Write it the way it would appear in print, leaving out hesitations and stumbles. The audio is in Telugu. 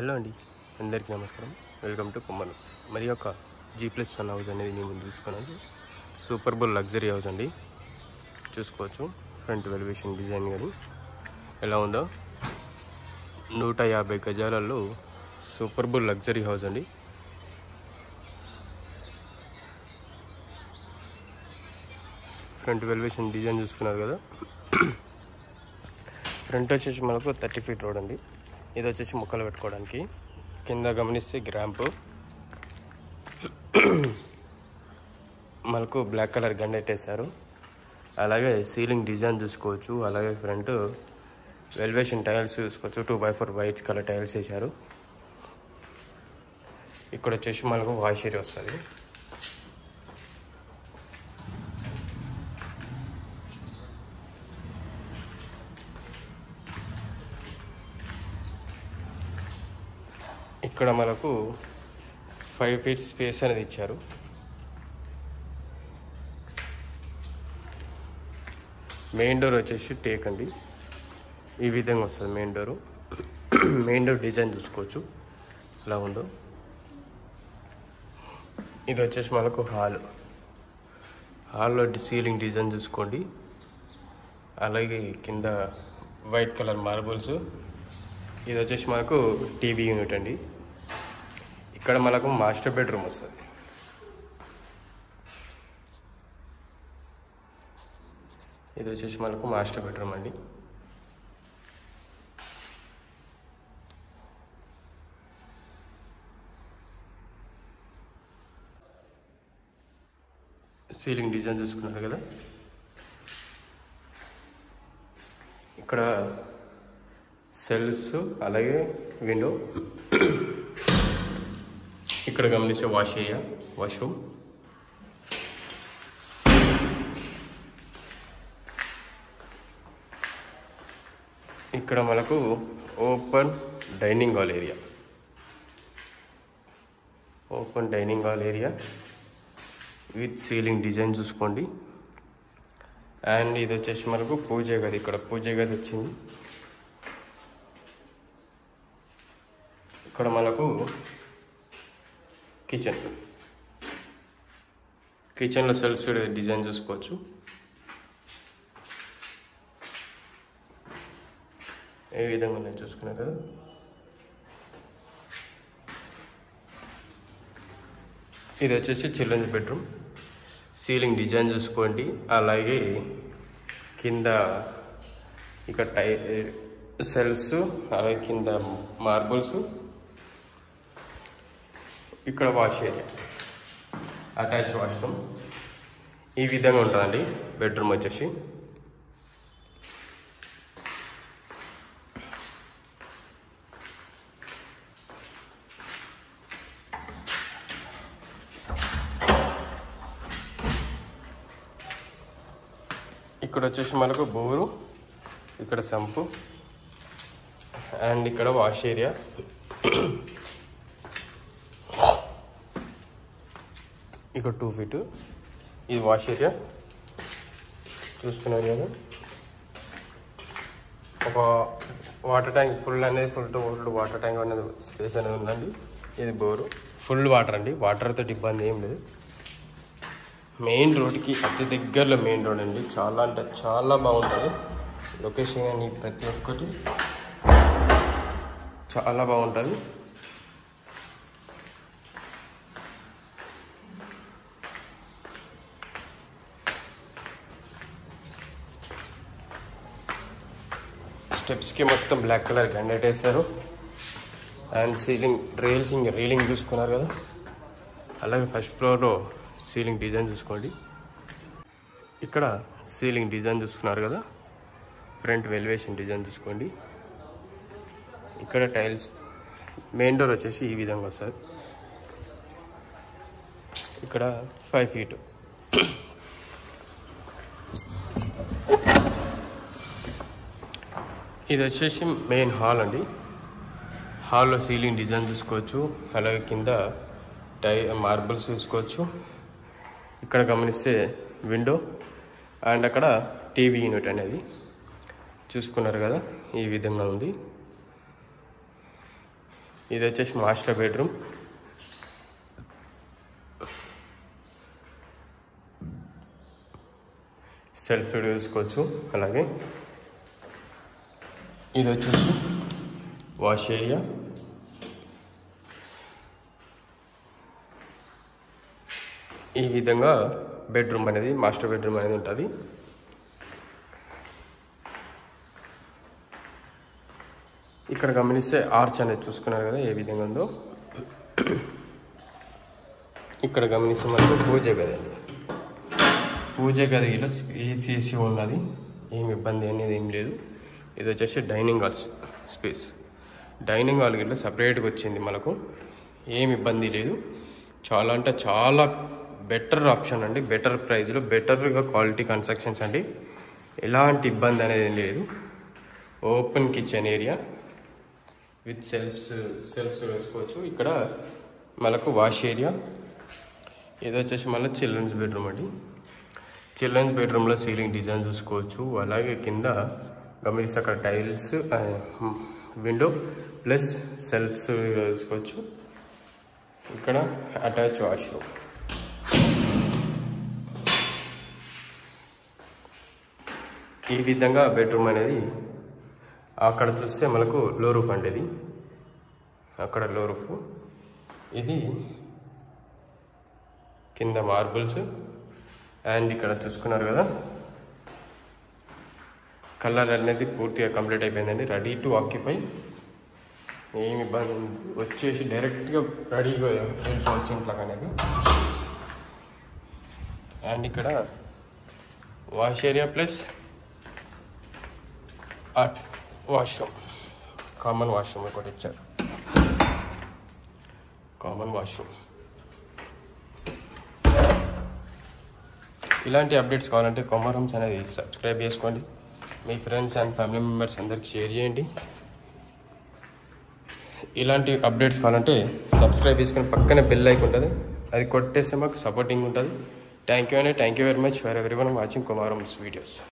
హలో అండి, అందరికీ నమస్కారం. Welcome to Kummar. మరి ఒక G+1 హౌస్ అనేది నేను ముందు తీసుకున్నాను. సూపర్ బుల్ లగ్జరీ హౌస్ అండి. చూసుకోవచ్చు ఫ్రంట్ వెలివేషన్ డిజైన్ కానీ ఎలా ఉందో. 150 గజాలలో సూపర్ బుల్ లగ్జరీ హౌస్ అండి. ఫ్రంట్ వెలివేషన్ డిజైన్ చూసుకున్నారు కదా. ఫ్రంట్ వచ్చేసి మనకు 30 ఫీట్ రోడ్ అండి. ఇది వచ్చేసి ముక్కలు పెట్టుకోవడానికి. కింద గమనిస్తే గ్రాంప్ మనకు బ్లాక్ కలర్ గండెట్టేశారు. అలాగే సీలింగ్ డిజైన్ చూసుకోవచ్చు. అలాగే ఫ్రంట్ వెల్వేషన్ టైల్స్ చూసుకోవచ్చు. 2x4 వైట్ కలర్ టైల్స్ వేశారు. ఇక్కడ వచ్చేసి మనకు వాష్ ఏరియా వస్తుంది. ఇక్కడ మనకు 5 ఫీట్ స్పేస్ అనేది ఇచ్చారు. మెయిన్ డోర్ వచ్చేసి టేక్ అండి. ఈ విధంగా వస్తుంది main door. Main door design చూసుకోవచ్చు ఎలా ఉందో. ఇది వచ్చేసి మనకు హాల్లో సీలింగ్ డిజైన్ చూసుకోండి. అలాగే కింద వైట్ కలర్ మార్బుల్స్. ఇది వచ్చేసి మనకు టీవీ యూనిట్ అండి. ఇక్కడ మనకు మాస్టర్ బెడ్రూమ్ వస్తుంది. ఇది వచ్చేసి మనకు మాస్టర్ బెడ్రూమ్ అండి. సీలింగ్ డిజైన్ చూసుకున్నారు కదా. ఇక్కడ సెల్ఫ్స్ అలాగే విండో. ఇక్కడ గమనిస్తే వాష్రూమ్. ఇక్కడ మనకు open dining hall area with ceiling design చూసుకోండి. అండ్ ఇది వచ్చేసి మనకు పూజ గది. ఇక్కడ పూజ గది వచ్చింది. ఇక్కడ మనకు కిచెన్లో సెల్ఫ్ డిజైన్ చూసుకోవచ్చు. ఏ విధంగా నేను చూసుకున్నారు కదా. ఇది వచ్చేసి చిల్డ్రన్స్ బెడ్రూమ్. సీలింగ్ డిజైన్ చూసుకోండి. అలాగే కింద ఇక్కడ సెల్ఫ్స్ అలాగే కింద మార్బుల్స్. ఇక్కడ వాష్ ఏరియా, అటాచ్ వాష్రూమ్. ఈ విధంగా ఉంటుందండి బెడ్రూమ్ వచ్చేసి. ఇక్కడ వచ్చేసి మనకు బోరు, ఇక్కడ సంపు అండ్ ఇక్కడ వాష్ ఏరియా. ఇక్కడ 2 ఫీట్ ఇది వాష్ ఏరియా చూసుకున్నారు కదా. ఒక water tank full to full water tank అనేది స్పేస్ అనేది ఉందండి. ఇది బోరు, ఫుల్ వాటర్ అండి. వాటర్తో ఇబ్బంది ఏం లేదు. మెయిన్ రోడ్కి అతి దగ్గరలో మెయిన్ రోడ్ అండి. చాలా అంటే చాలా బాగుంటుంది లొకేషన్ కానీ ప్రతి ఒక్కటి చాలా బాగుంటుంది. స్టెప్స్కి మొత్తం బ్లాక్ కలర్ గ్రానైట్ వేశారు. అండ్ రీలింగ్ చూసుకున్నారు కదా. అలాగే ఫస్ట్ ఫ్లోర్లో సీలింగ్ డిజైన్ చూసుకోండి. ఇక్కడ సీలింగ్ డిజైన్ చూసుకున్నారు కదా. ఫ్రంట్ వెలివేషన్ డిజైన్ చూసుకోండి. ఇక్కడ టైల్స్. మెయిన్ డోర్ వచ్చేసి ఈ విధంగా వస్తుంది. ఇక్కడ 5 ఫీట్. ఇది వచ్చేసి మెయిన్ హాల్ అండి. హాల్లో సీలింగ్ డిజైన్ చూసుకోవచ్చు. అలాగే కింద మార్బుల్స్ చూసుకోవచ్చు. ఇక్కడ గమనిస్తే విండో అండ్ అక్కడ టీవీ యూనిట్ అనేది చూసుకున్నారు కదా. ఈ విధంగా ఉంది. ఇది వచ్చేసి మాస్టర్ బెడ్రూమ్. సెల్ఫ్ చూసుకోవచ్చు. అలాగే ఇది వచ్చేసి వాష్ ఏరియా. ఈ విధంగా బెడ్రూమ్ అనేది, మాస్టర్ బెడ్రూమ్ అనేది ఉంటుంది. ఇక్కడ గమనిస్తే ఆర్చ్ అనేది చూసుకున్నారు కదా ఏ విధంగా ఉందో. ఇక్కడ గమనిస్తే మనకు పూజ గది అండి. పూజ గదిలో ఏసీ ఉన్నది, ఏమి ఇబ్బంది అనేది ఏం లేదు. ఇది వచ్చేసి dining hall space. Dining hall గిట్లా సపరేట్గా వచ్చింది మనకు, ఏమి ఇబ్బంది లేదు. చాలా అంటే చాలా బెటర్ ఆప్షన్ అండి, బెటర్ ప్రైస్లో బెటర్గా క్వాలిటీ కన్స్ట్రక్షన్స్ అండి. ఎలాంటి ఇబ్బంది అనేది లేదు. Open kitchen area with shelves వేసుకోవచ్చు. ఇక్కడ మనకు వాష్ ఏరియా. ఇది వచ్చేసి మళ్ళీ చిల్డ్రన్స్ బెడ్రూమ్ అండి. చిల్డ్రన్స్ బెడ్రూమ్లో సీలింగ్ డిజైన్ చూసుకోవచ్చు. అలాగే కింద గమనిస్తే అక్కడ టైల్స్, విండో ప్లస్ సెల్ఫ్స్ చూసుకోవచ్చు. ఇక్కడ అటాచ్ వాష్రూమ్. ఈ విధంగా బెడ్రూమ్ అనేది. అక్కడ చూస్తే మనకు లో రూఫ్ అండి, ఇది అక్కడ లో రూఫ్. ఇది కింద మార్బుల్స్. అండ్ ఇక్కడ చూసుకున్నారు కదా కలర్ అనేది పూర్తిగా కంప్లీట్ అయిపోయిందండి, రెడీ టు ఆక్యుపై. ఏమి ఇబ్బంది వచ్చేసి డైరెక్ట్గా రెడీగా వెళ్ళిపోవచ్చు ఇంట్లోకి అనేది. అండ్ ఇక్కడ wash area plus washroom, common washroom ఒకటి ఇచ్చారు, కామన్ వాష్రూమ్. ఇలాంటి అప్డేట్స్ కావాలంటే కొమరమ్స్ అనేది సబ్స్క్రైబ్ చేసుకోండి. మీ ఫ్రెండ్స్ అండ్ ఫ్యామిలీ మెంబర్స్ అందరికి షేర్ చేయండి. ఇలాంటి అప్డేట్స్ కావాలంటే సబ్స్క్రైబ్ చేసుకొని పక్కనే బెల్ ఐకాన్ ఉంటుంది, అది కొట్టేస్తే మాకు సపోర్టింగ్ ఉంటుంది. Thank you very much for everyone watching Komaram's videos.